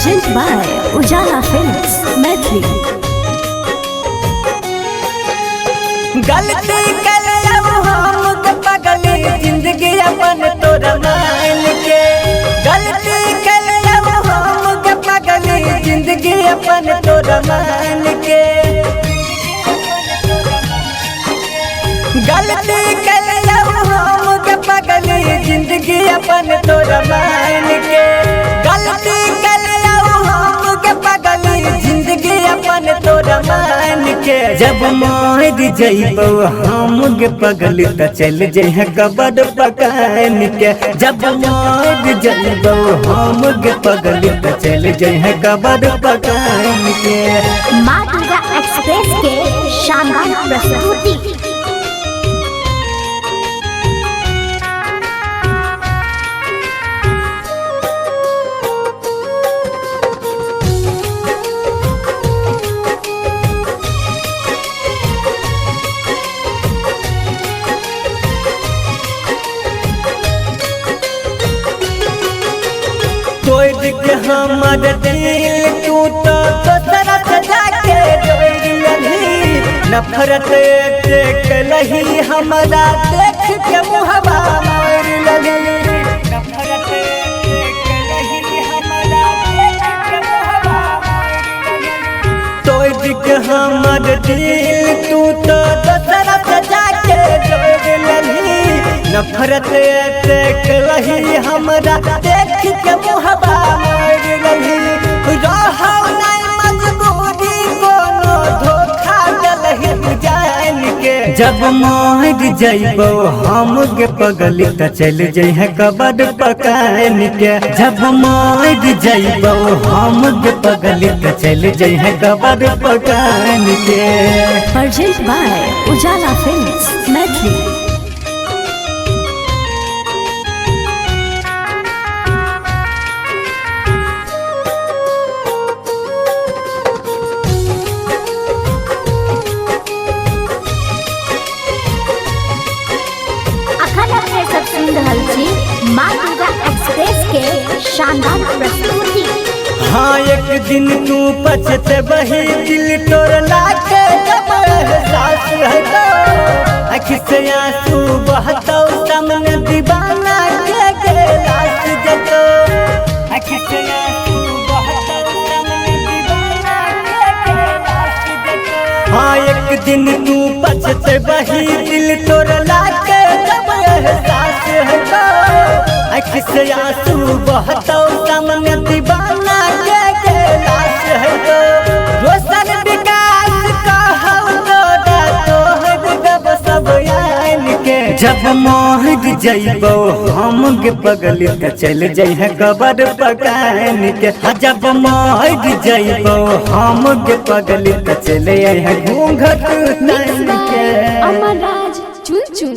Present by Ujala Films, Maithili. गलती कर हम पगली जिंदगी अपन तोरा मान के। गलती कर हम पगली जिंदगी अपन तोरा मान के। गलती कर हम पगली जिंदगी अपन तोरा मान के। गलती कर हम पगली जिंदगी अपन तोरा मान के। जब मर जइबो हम गे पगली त चल जइह कबर पकान के। जब मर जइबो हम गे पगली त चल जइह कबर पकान के। माँ दुर्गा एक्सप्रेस के शानदार प्रस्तुति। तोड़ के हमर दिल तू तो दोसरा से जाके जोड़ लही। नफरत के लही हमरा देख के मुहबा मार लही। नफरत के लही हमरा देख के मुहबा मार लही। तोड़ के हमर दिल तू तो दोसरा से जाके जोड़ लही। नफरत के लही हमरा देख के मुहबा मार लही। रहो नहीं मजबूरी कोनो धोखा दलही जान के। जब मर जइबो हम गे पगली त चल जइह कबर पकान के। जब मर जइबो हम गे पगली त चल जइह कबर पकान के। Present by Ujala Films, Maithili. सुन रहल छी माँ दुर्गा एक्सप्रेस के शानदार प्रस्तुति। हाँ एक दिन तू पछते बही दिल तोड़ला के। जब एहसास है तो आँख से आंसू बहतो सामने दीवाना के लाश जतो। आँख से आंसू बहतो सामने दीवाना के लाश जतो। हाँ एक दिन तू पछते बही दिल तोड़ला के। जब एहसास है तो आँख से आंसू बहतो सामने दीवाना के लाश है तो। रोशन विकास कहौ तोहर गब सब आन के। जब मर जइबो हम गे पगली त चल जइह कबर पकान के। जब मर जइबो हम गे पगली त चल जइह घूंघट तान के। अमरराज चुन चुन।